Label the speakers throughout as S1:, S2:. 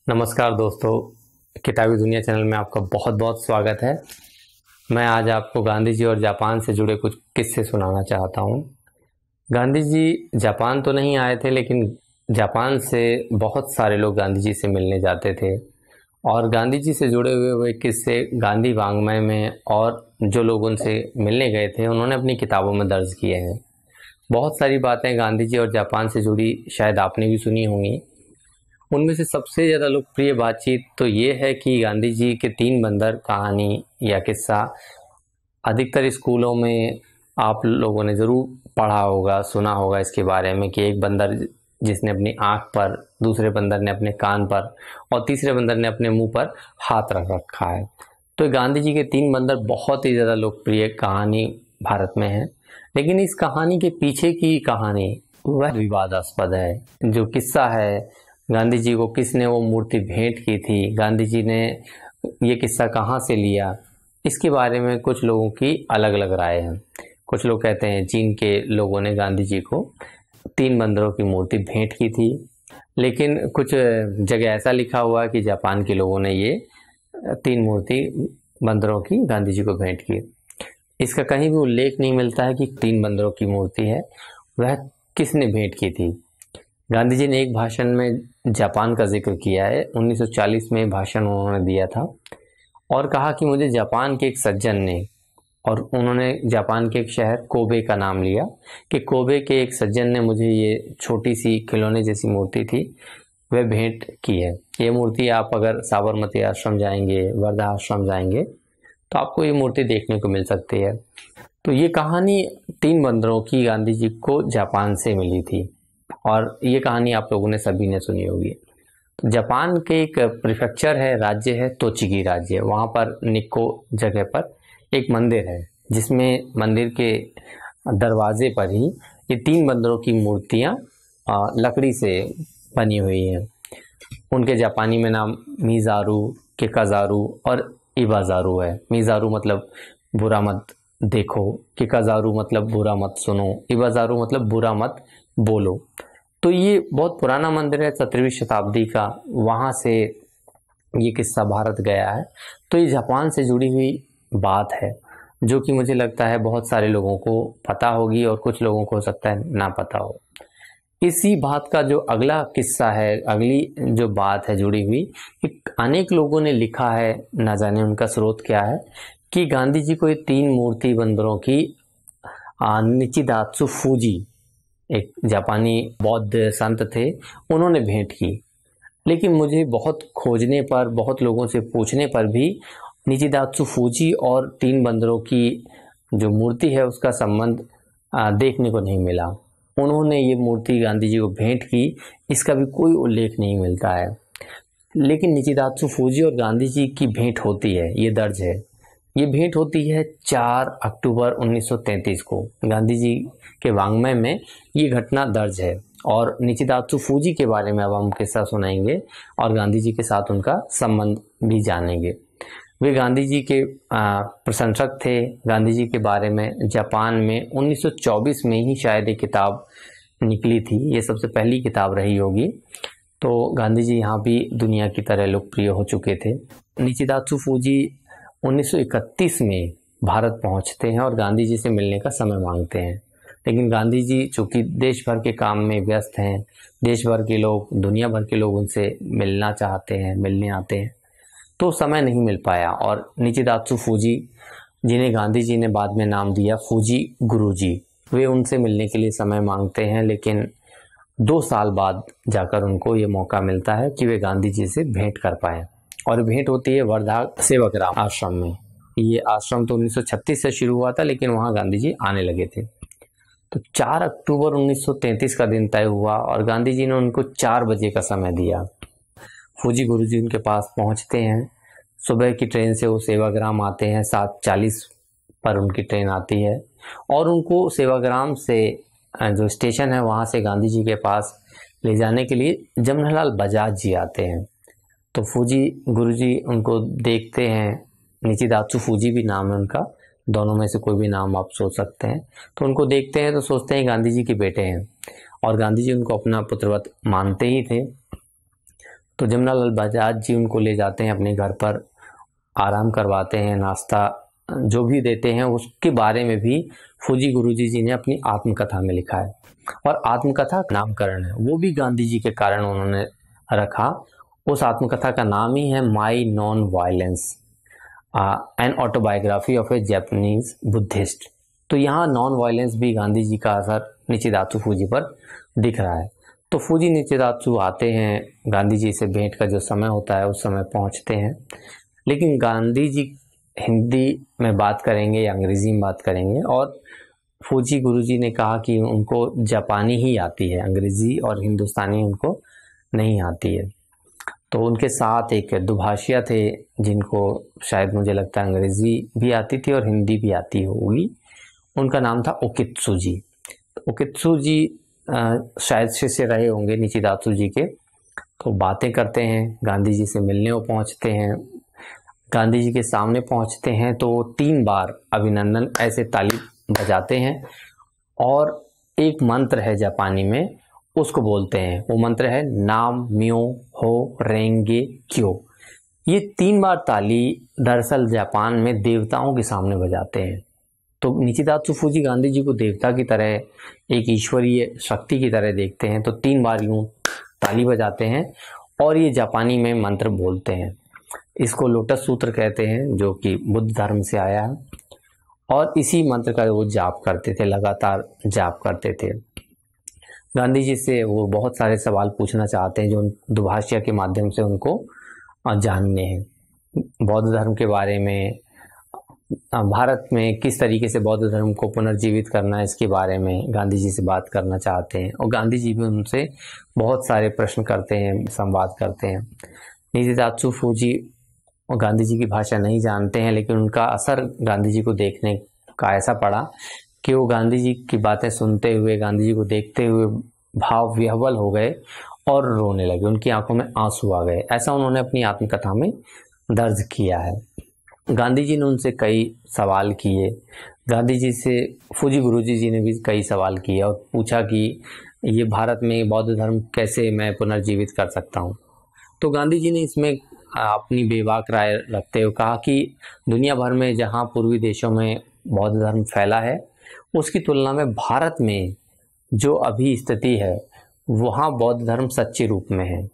S1: नमस्कार दोस्तों, किताबी दुनिया चैनल में आपका बहुत बहुत स्वागत है। मैं आज आपको गांधी जी और जापान से जुड़े कुछ किस्से सुनाना चाहता हूँ। गांधी जी जापान तो नहीं आए थे, लेकिन जापान से बहुत सारे लोग गांधी जी से मिलने जाते थे और गांधी जी से जुड़े हुए किस्से गांधी वाङ्मय में और जो लोग उनसे मिलने गए थे उन्होंने अपनी किताबों में दर्ज किए हैं। बहुत सारी बातें गांधी जी और जापान से जुड़ी शायद आपने भी सुनी होंगी। उनमें से सबसे ज़्यादा लोकप्रिय बातचीत तो ये है कि गांधी जी के तीन बंदर कहानी या किस्सा अधिकतर स्कूलों में आप लोगों ने ज़रूर पढ़ा होगा, सुना होगा इसके बारे में कि एक बंदर जिसने अपनी आँख पर, दूसरे बंदर ने अपने कान पर और तीसरे बंदर ने अपने मुंह पर हाथ रख रखा है। तो गांधी जी के तीन बंदर बहुत ही ज़्यादा लोकप्रिय कहानी भारत में है, लेकिन इस कहानी के पीछे की कहानी वह विवादास्पद है। जो किस्सा है, गांधी जी को किसने वो मूर्ति भेंट की थी, गांधी जी ने ये किस्सा कहाँ से लिया, इसके बारे में कुछ लोगों की अलग अलग राय है। कुछ लोग कहते हैं चीन के लोगों ने गांधी जी को तीन बंदरों की मूर्ति भेंट की थी, लेकिन कुछ जगह ऐसा लिखा हुआ कि जापान के लोगों ने ये तीन मूर्ति बंदरों की गांधी जी को भेंट की। इसका कहीं भी उल्लेख नहीं मिलता है कि तीन बंदरों की मूर्ति है वह किसने भेंट की थी। गांधी जी ने एक भाषण में जापान का जिक्र किया है। 1940 में भाषण उन्होंने दिया था और कहा कि मुझे जापान के एक सज्जन ने, और उन्होंने जापान के एक शहर कोबे का नाम लिया, कि कोबे के एक सज्जन ने मुझे ये छोटी सी खिलौने जैसी मूर्ति थी वह भेंट की है। ये मूर्ति आप अगर साबरमती आश्रम जाएंगे, वर्धा आश्रम जाएंगे तो आपको ये मूर्ति देखने को मिल सकती है। तो ये कहानी तीन बंदरों की गांधी जी को जापान से मिली थी और ये कहानी आप लोगों ने सभी ने सुनी होगी। तो जापान के एक प्रीफेक्चर है, राज्य है तोचिकी राज्य। वहाँ पर निक्को जगह पर एक मंदिर है, जिसमें मंदिर के दरवाजे पर ही ये तीन बंदरों की मूर्तियाँ लकड़ी से बनी हुई हैं। उनके जापानी में नाम मीजारू, किकाजारू और इबाजारू है। मीजारू मतलब बुरा मत देखो, किकाजारू मतलब बुरा मत सुनो, इबाजारू मतलब बुरा मत बोलो। तो ये बहुत पुराना मंदिर है, 17वीं शताब्दी का। वहाँ से ये किस्सा भारत गया है। तो ये जापान से जुड़ी हुई बात है जो कि मुझे लगता है बहुत सारे लोगों को पता होगी और कुछ लोगों को हो सकता है ना पता हो। इसी बात का जो अगला किस्सा है, अगली जो बात है जुड़ी हुई, अनेक लोगों ने लिखा है, ना जाने उनका स्रोत क्या है, कि गांधी जी को ये तीन मूर्ति बंदरों की निचिदात्सु फूजी, एक जापानी बौद्ध संत थे, उन्होंने भेंट की। लेकिन मुझे बहुत खोजने पर, बहुत लोगों से पूछने पर भी निचिदात्सु फूजी और तीन बंदरों की जो मूर्ति है उसका संबंध देखने को नहीं मिला। उन्होंने ये मूर्ति गांधी जी को भेंट की, इसका भी कोई उल्लेख नहीं मिलता है। लेकिन निचिदात्सु फूजी और गांधी जी की भेंट होती है, ये दर्ज है। ये भेंट होती है 4 अक्टूबर 1933 को। गांधी जी के वाङ्मय में ये घटना दर्ज है और निचिदात्सु फूजी के बारे में अब हम किस्सा सुनाएंगे और गांधी जी के साथ उनका संबंध भी जानेंगे। वे गांधी जी के प्रशंसक थे। गांधी जी के बारे में जापान में 1924 में ही शायद एक किताब निकली थी, ये सबसे पहली किताब रही होगी। तो गांधी जी यहाँ भी दुनिया की तरह लोकप्रिय हो चुके थे। निचिदात्सु फूजी 1931 में भारत पहुँचते हैं और गांधी जी से मिलने का समय मांगते हैं, लेकिन गांधी जी चूँकि देश भर के काम में व्यस्त हैं, देश भर के लोग, दुनिया भर के लोग उनसे मिलना चाहते हैं, मिलने आते हैं, तो समय नहीं मिल पाया। और निचिदात्सु फूजी, जिन्हें गांधी जी ने बाद में नाम दिया फूजी गुरुजी, वे उनसे मिलने के लिए समय मांगते हैं, लेकिन 2 साल बाद जाकर उनको ये मौका मिलता है कि वे गांधी जी से भेंट कर पाए। और भेंट होती है वर्धा सेवाग्राम आश्रम में। ये आश्रम तो 1936 से शुरू हुआ था, लेकिन वहाँ गांधी जी आने लगे थे। तो 4 अक्टूबर 1933 का दिन तय हुआ और गांधी जी ने उनको 4 बजे का समय दिया। फूजी गुरुजी उनके पास पहुंचते हैं। सुबह की ट्रेन से वो सेवाग्राम आते हैं, 7:40 पर उनकी ट्रेन आती है और उनको सेवाग्राम से जो स्टेशन है वहाँ से गांधी जी के पास ले जाने के लिए जमनालाल बजाज जी आते हैं। तो फूजी गुरुजी उनको देखते हैं, निचिदात्सु फूजी भी नाम है उनका, दोनों में से कोई भी नाम आप सोच सकते हैं। तो उनको देखते हैं तो सोचते हैं गांधी जी के बेटे हैं और गांधी जी उनको अपना पुत्रवत मानते ही थे। तो जमनालाल बजाज जी उनको ले जाते हैं अपने घर पर, आराम करवाते हैं, नाश्ता जो भी देते हैं उसके बारे में भी फूजी गुरुजी जी ने अपनी आत्मकथा में लिखा है। और आत्मकथा का नामकरण है वो भी गांधी जी के कारण उन्होंने रखा। उस आत्मकथा का नाम ही है my non violence, an autobiography of A Japanese Buddhist. तो यहाँ नॉन वायलेंस भी गांधी जी का असर निचिदात्सु फूजी पर दिख रहा है। तो फूजी निचिदात्सु आते हैं, गांधी जी से भेंट का जो समय होता है उस समय पहुंचते हैं, लेकिन गांधी जी हिंदी में बात करेंगे या अंग्रेजी में बात करेंगे, और फूजी गुरुजी ने कहा कि उनको जापानी ही आती है, अंग्रेजी और हिंदुस्तानी उनको नहीं आती है। तो उनके साथ एक दुभाषिया थे जिनको शायद मुझे लगता है अंग्रेजी भी आती थी और हिंदी भी आती होगी, उनका नाम था ओकित्सु जी। ओकित्सु जी शायद शिष्य रहे होंगे निचिदात्सु जी के। तो बातें करते हैं, गांधी जी से मिलने वो पहुंचते हैं, गांधी जी के सामने पहुंचते हैं तो 3 बार अभिनंदन ऐसे ताली बजाते हैं और एक मंत्र है जापानी में, उसको बोलते हैं। वो मंत्र है नाम म्यो हो रेंगे क्यो। ये 3 बार ताली दरअसल जापान में देवताओं के सामने बजाते हैं। तो निचिदात्सु फूजी गांधी जी को देवता की तरह, एक ईश्वरीय शक्ति की तरह देखते हैं। तो 3 बार यूं ताली बजाते हैं और ये जापानी में मंत्र बोलते हैं। इसको लोटस सूत्र कहते हैं, जो कि बुद्ध धर्म से आया है, और इसी मंत्र का वो जाप करते थे, लगातार जाप करते थे। गांधी जी से वो बहुत सारे सवाल पूछना चाहते हैं जो दुभाषिया के माध्यम से उनको जानने हैं। बौद्ध धर्म के बारे में, भारत में किस तरीके से बौद्ध धर्म को पुनर्जीवित करना है, इसके बारे में गांधी जी से बात करना चाहते हैं। और गांधी जी भी उनसे बहुत सारे प्रश्न करते हैं, संवाद करते हैं। निचिदात्सु फूजी और गांधी जी की भाषा नहीं जानते हैं, लेकिन उनका असर गांधी जी को देखने का ऐसा पड़ा कि वो गांधी जी की बातें सुनते हुए, गांधी जी को देखते हुए भाव विह्वल हो गए और रोने लगे, उनकी आंखों में आंसू आ गए। ऐसा उन्होंने अपनी आत्मकथा में दर्ज किया है। गांधी जी ने उनसे कई सवाल किए, गांधी जी से फूजी गुरुजी जी ने भी कई सवाल किए और पूछा कि ये भारत में बौद्ध धर्म कैसे मैं पुनर्जीवित कर सकता हूँ। तो गांधी जी ने इसमें अपनी बेबाक राय रखते हुए कहा कि दुनिया भर में जहाँ पूर्वी देशों में बौद्ध धर्म फैला है, उसकी तुलना में भारत में जो अभी स्थिति है वहाँ बौद्ध धर्म सच्चे रूप में है।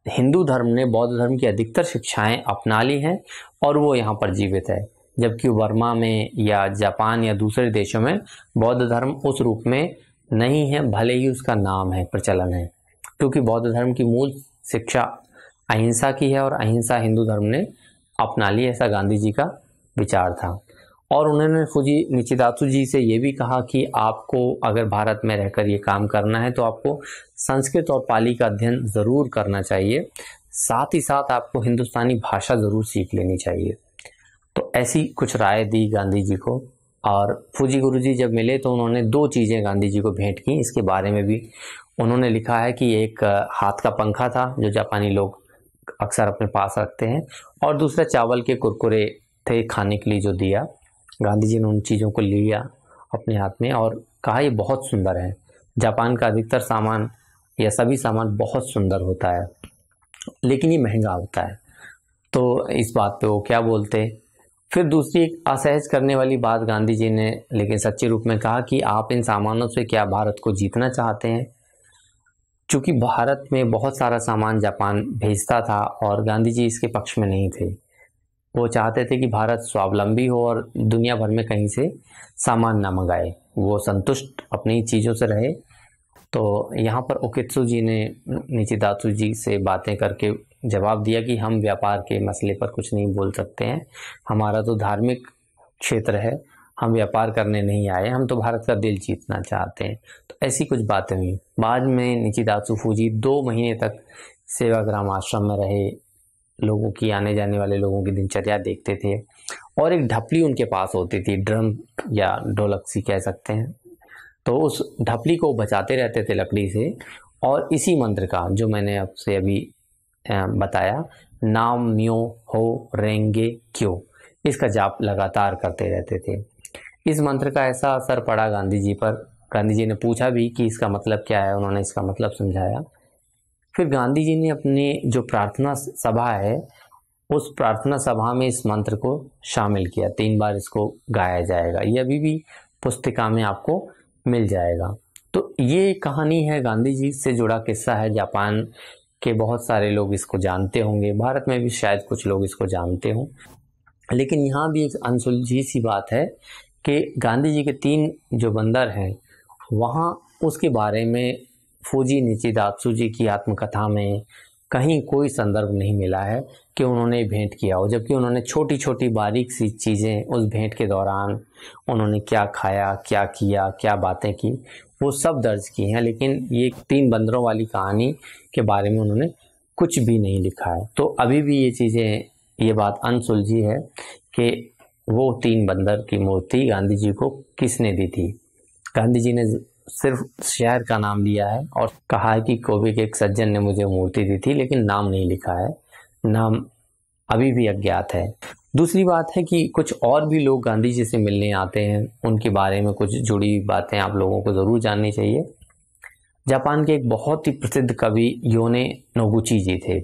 S1: हिंदू धर्म ने बौद्ध धर्म की अधिकतर शिक्षाएं अपना ली हैं और वो यहाँ पर जीवित है, जबकि बर्मा में या जापान या दूसरे देशों में बौद्ध धर्म उस रूप में नहीं है, भले ही उसका नाम है, प्रचलन है। क्योंकि बौद्ध धर्म की मूल शिक्षा अहिंसा की है और अहिंसा हिंदू धर्म ने अपना ली, ऐसा गांधी जी का विचार था। और उन्होंने फूजी निचिदात्सु जी से ये भी कहा कि आपको अगर भारत में रहकर ये काम करना है तो आपको संस्कृत और पाली का अध्ययन ज़रूर करना चाहिए, साथ ही साथ आपको हिंदुस्तानी भाषा ज़रूर सीख लेनी चाहिए। तो ऐसी कुछ राय दी गांधी जी को। और फूजी गुरुजी जब मिले तो उन्होंने 2 चीज़ें गांधी जी को भेंट की, इसके बारे में भी उन्होंने लिखा है कि एक हाथ का पंखा था जो जापानी लोग अक्सर अपने पास रखते हैं, और दूसरा चावल के कुरकुरे थे खाने के लिए जो दिया। गांधी जी ने उन चीज़ों को लिया अपने हाथ में और कहा ये बहुत सुंदर है। जापान का अधिकतर सामान या सभी सामान बहुत सुंदर होता है, लेकिन ये महंगा होता है। तो इस बात पे वो क्या बोलते। फिर दूसरी एक असहज करने वाली बात गांधी जी ने लेकिन सच्चे रूप में कहा कि आप इन सामानों से क्या भारत को जीतना चाहते हैं। चूँकि भारत में बहुत सारा सामान जापान भेजता था और गांधी जी इसके पक्ष में नहीं थे। वो चाहते थे कि भारत स्वावलंबी हो और दुनिया भर में कहीं से सामान ना मंगाए, वो संतुष्ट अपनी चीज़ों से रहे। तो यहाँ पर ओकित्सु जी ने निचिदात्सु जी से बातें करके जवाब दिया कि हम व्यापार के मसले पर कुछ नहीं बोल सकते हैं, हमारा तो धार्मिक क्षेत्र है, हम व्यापार करने नहीं आए, हम तो भारत का दिल जीतना चाहते हैं। तो ऐसी कुछ बातें हुई। बाद में निचिदात्सु फूजी 2 महीने तक सेवाग्राम आश्रम में रहे, लोगों की, आने जाने वाले लोगों की दिनचर्या देखते थे, और एक ढपली उनके पास होती थी, ड्रम या ढोलक सी कह सकते हैं। तो उस ढपली को बचाते रहते थे लकड़ी से, और इसी मंत्र का जो मैंने आपसे अभी बताया, नाम म्यो हो रेंगे क्यो, इसका जाप लगातार करते रहते थे। इस मंत्र का ऐसा असर पड़ा गांधी जी पर। गांधी जी ने पूछा भी कि इसका मतलब क्या है, उन्होंने इसका मतलब समझाया। फिर गांधी जी ने अपनी जो प्रार्थना सभा है उस प्रार्थना सभा में इस मंत्र को शामिल किया। 3 बार इसको गाया जाएगा, ये अभी भी पुस्तिका में आपको मिल जाएगा। तो ये कहानी है, गांधी जी से जुड़ा किस्सा है। जापान के बहुत सारे लोग इसको जानते होंगे, भारत में भी शायद कुछ लोग इसको जानते हों, लेकिन यहाँ भी एक अनसुलझी सी बात है कि गांधी जी के 3 जो बंदर हैं वहाँ उसके बारे में फूजी निचिदात्सु जी की आत्मकथा में कहीं कोई संदर्भ नहीं मिला है कि उन्होंने भेंट किया हो, जबकि उन्होंने छोटी छोटी बारीक सी चीज़ें उस भेंट के दौरान उन्होंने क्या खाया, क्या किया, क्या बातें की, वो सब दर्ज की हैं। लेकिन ये 3 बंदरों वाली कहानी के बारे में उन्होंने कुछ भी नहीं लिखा है। तो अभी भी ये चीज़ें, ये बात अनसुलझी है कि वो 3 बंदर की मूर्ति गांधी जी को किसने दी थी। गांधी जी ने सिर्फ शहर का नाम लिया है और कहा है कि कोबे के एक सज्जन ने मुझे मूर्ति दी थी, लेकिन नाम नहीं लिखा है, नाम अभी भी अज्ञात है। दूसरी बात है कि कुछ और भी लोग गांधी जी से मिलने आते हैं, उनके बारे में कुछ जुड़ी बातें आप लोगों को ज़रूर जाननी चाहिए। जापान के एक बहुत ही प्रसिद्ध कवि योने नोगुची जी थे।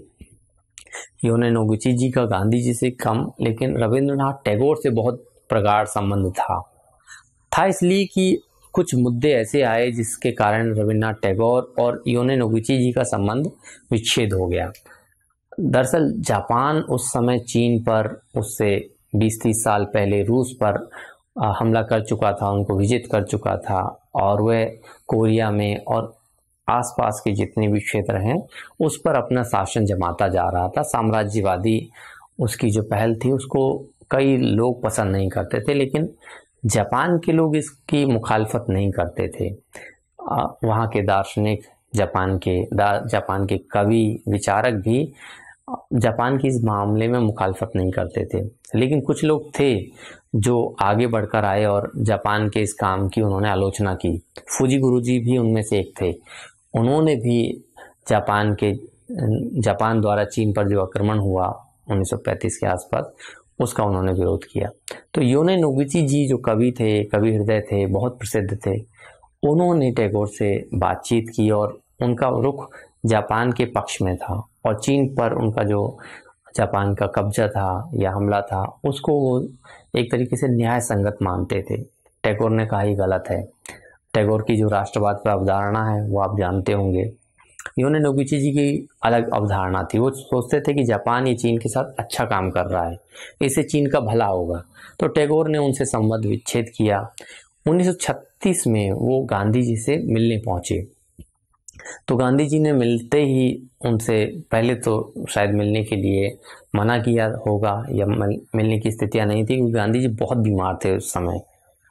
S1: योने नोगुची जी का गांधी जी से कम लेकिन रविंद्रनाथ टैगोर से बहुत प्रगाढ़ संबंध था इसलिए कि कुछ मुद्दे ऐसे आए जिसके कारण रविन्द्रनाथ टैगोर और योने नोगुची जी का संबंध विच्छेद हो गया। दरअसल जापान उस समय चीन पर, उससे 20-30 साल पहले रूस पर हमला कर चुका था, उनको विजित कर चुका था, और वह कोरिया में और आसपास के जितने भी क्षेत्र हैं उस पर अपना शासन जमाता जा रहा था। साम्राज्यवादी उसकी जो पहल थी उसको कई लोग पसंद नहीं करते थे, लेकिन जापान के लोग इसकी मुखालफत नहीं करते थे। वहाँ के दार्शनिक, जापान के कवि, विचारक भी जापान की इस मामले में मुखालफत नहीं करते थे। लेकिन कुछ लोग थे जो आगे बढ़कर आए और जापान के इस काम की उन्होंने आलोचना की। फूजी गुरुजी भी उनमें से एक थे। उन्होंने भी जापान द्वारा चीन पर जो आक्रमण हुआ 1935 के आसपास, उसका उन्होंने विरोध किया। तो योने नोगुची जी जो कवि थे, कवि हृदय थे, बहुत प्रसिद्ध थे, उन्होंने टैगोर से बातचीत की और उनका रुख जापान के पक्ष में था और चीन पर उनका जो जापान का कब्जा था या हमला था उसको वो एक तरीके से न्याय संगत मानते थे। टैगोर ने कहा ये गलत है। टैगोर की जो राष्ट्रवाद पर अवधारणा है वो आप जानते होंगे। योने नोगुची जी की अलग अवधारणा थी। वो सोचते थे कि जापान ये चीन के साथ अच्छा काम कर रहा है, इससे चीन का भला होगा। तो टैगोर ने उनसे संबंध विच्छेद किया। 1936 में वो गांधी जी से मिलने पहुंचे। तो गांधी जी ने मिलते ही उनसे, पहले तो शायद मिलने के लिए मना किया होगा या मिलने की स्थितियां नहीं थी, क्योंकि गांधी जी बहुत बीमार थे उस समय,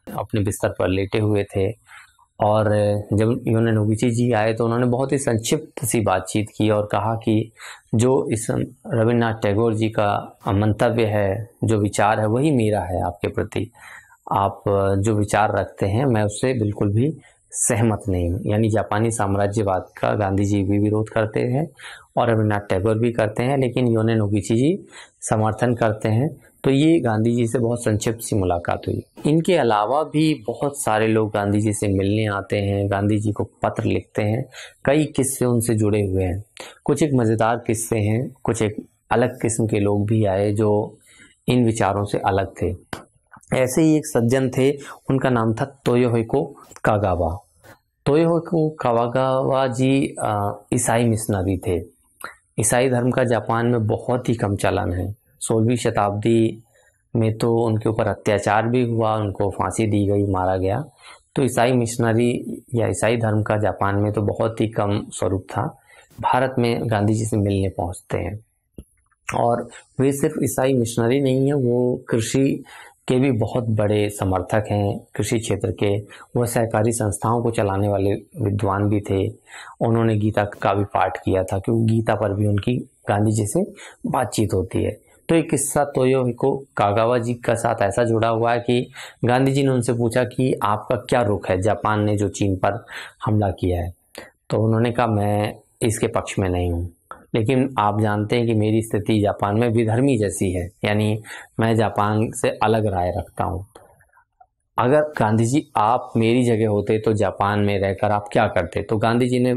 S1: अपने बिस्तर पर लेटे हुए थे। और जब योने नोगुची जी आए तो उन्होंने बहुत ही संक्षिप्त सी बातचीत की और कहा कि जो इस रविन्द्रनाथ टैगोर जी का मंतव्य है, जो विचार है, वही मेरा है आपके प्रति। आप जो विचार रखते हैं मैं उससे बिल्कुल भी सहमत नहीं हूँ। यानी जापानी साम्राज्यवाद का गांधी जी भी विरोध करते हैं और रविन्द्रनाथ टैगोर भी करते हैं, लेकिन योने नोगुची जी समर्थन करते हैं। तो ये गांधी जी से बहुत संक्षिप्त सी मुलाकात हुई। इनके अलावा भी बहुत सारे लोग गांधी जी से मिलने आते हैं, गांधी जी को पत्र लिखते हैं, कई किस्से उनसे जुड़े हुए हैं। कुछ एक मज़ेदार किस्से हैं, कुछ एक अलग किस्म के लोग भी आए जो इन विचारों से अलग थे। ऐसे ही एक सज्जन थे, उनका नाम था तोयोहिको कागावा। तोयोहिको कागावा जी ईसाई मिशनरी थे। ईसाई धर्म का जापान में बहुत ही कम चलन है। 16वीं शताब्दी में तो उनके ऊपर अत्याचार भी हुआ, उनको फांसी दी गई, मारा गया। तो ईसाई मिशनरी या ईसाई धर्म का जापान में तो बहुत ही कम स्वरूप था। भारत में गांधी जी से मिलने पहुंचते हैं और वे सिर्फ ईसाई मिशनरी नहीं है, वो कृषि के भी बहुत बड़े समर्थक हैं, कृषि क्षेत्र के। वह सहकारी संस्थाओं को चलाने वाले विद्वान भी थे। उन्होंने गीता का भी पाठ किया था, क्योंकि गीता पर भी उनकी गांधी जी से बातचीत होती है। तो एक किस्सा तोयोहिको कागावा जी का साथ ऐसा जुड़ा हुआ है कि गांधी जी ने उनसे पूछा कि आपका क्या रुख है जापान ने जो चीन पर हमला किया है। तो उन्होंने कहा मैं इसके पक्ष में नहीं हूँ, लेकिन आप जानते हैं कि मेरी स्थिति जापान में विधर्मी जैसी है, यानी मैं जापान से अलग राय रखता हूँ। अगर गांधी जी आप मेरी जगह होते तो जापान में रहकर आप क्या करते। तो गांधी जी ने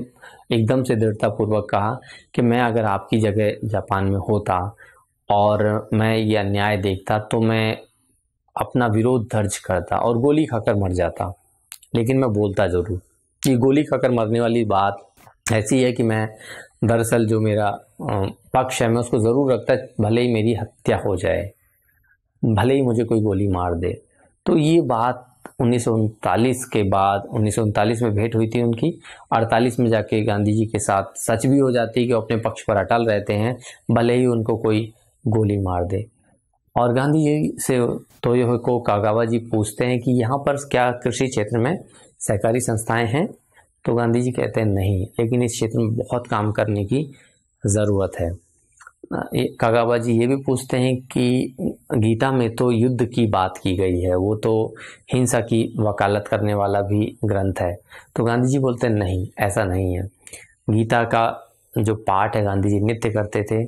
S1: एकदम से दृढ़तापूर्वक कहा कि मैं अगर आपकी जगह जापान में होता और मैं ये अन्याय देखता तो मैं अपना विरोध दर्ज करता और गोली खाकर मर जाता, लेकिन मैं बोलता जरूर। ये गोली खाकर मरने वाली बात ऐसी है कि मैं दरअसल जो मेरा पक्ष है मैं उसको ज़रूर रखता, भले ही मेरी हत्या हो जाए, भले ही मुझे कोई गोली मार दे। तो ये बात 1939 के बाद 1939 में भेंट हुई थी उनकी, 48 में जाके गांधी जी के साथ सच भी हो जाती है कि वो अपने पक्ष पर अटल रहते हैं भले ही उनको कोई गोली मार दे। और गांधी जी से तोयोहिको कागावा जी पूछते हैं कि यहाँ पर क्या कृषि क्षेत्र में सहकारी संस्थाएं हैं। तो गांधी जी कहते हैं नहीं, लेकिन इस क्षेत्र में बहुत काम करने की ज़रूरत है। कागावा जी ये भी पूछते हैं कि गीता में तो युद्ध की बात की गई है, वो तो हिंसा की वकालत करने वाला भी ग्रंथ है। तो गांधी जी बोलते हैं नहीं, ऐसा नहीं है। गीता का जो पाठ है गांधी जी नित्य करते थे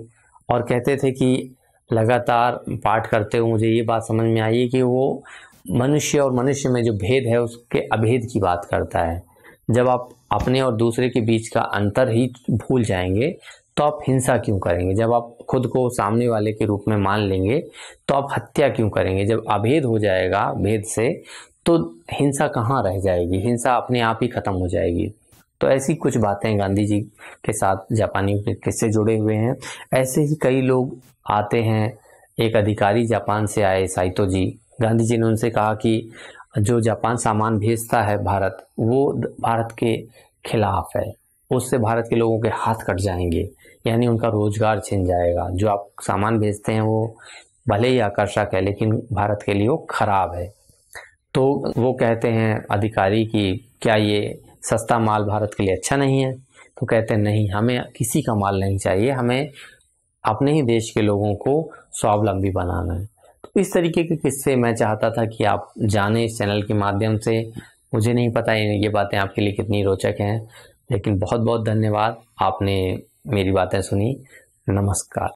S1: और कहते थे कि लगातार पाठ करते हुए मुझे ये बात समझ में आई कि वो मनुष्य और मनुष्य में जो भेद है उसके अभेद की बात करता है। जब आप अपने और दूसरे के बीच का अंतर ही भूल जाएंगे तो आप हिंसा क्यों करेंगे। जब आप खुद को सामने वाले के रूप में मान लेंगे तो आप हत्या क्यों करेंगे। जब अभेद हो जाएगा भेद से तो हिंसा कहाँ रह जाएगी, हिंसा अपने आप ही खत्म हो जाएगी। तो ऐसी कुछ बातें गांधी जी के साथ जापानी के किस्से जुड़े हुए हैं। ऐसे ही कई लोग आते हैं। एक अधिकारी जापान से आए, साइतो जी। गांधी जी ने उनसे कहा कि जो जापान सामान भेजता है भारत, वो भारत के खिलाफ है, उससे भारत के लोगों के हाथ कट जाएंगे, यानी उनका रोजगार छिन जाएगा। जो आप सामान भेजते हैं वो भले ही आकर्षक है लेकिन भारत के लिए वो खराब है। तो वो कहते हैं अधिकारी कि क्या ये सस्ता माल भारत के लिए अच्छा नहीं है। तो कहते हैं नहीं, हमें किसी का माल नहीं चाहिए, हमें अपने ही देश के लोगों को स्वावलंबी बनाना है। तो इस तरीके के किस्से मैं चाहता था कि आप जानें इस चैनल के माध्यम से। मुझे नहीं पता ये बातें आपके लिए कितनी रोचक हैं, लेकिन बहुत बहुत धन्यवाद, आपने मेरी बातें सुनी। नमस्कार।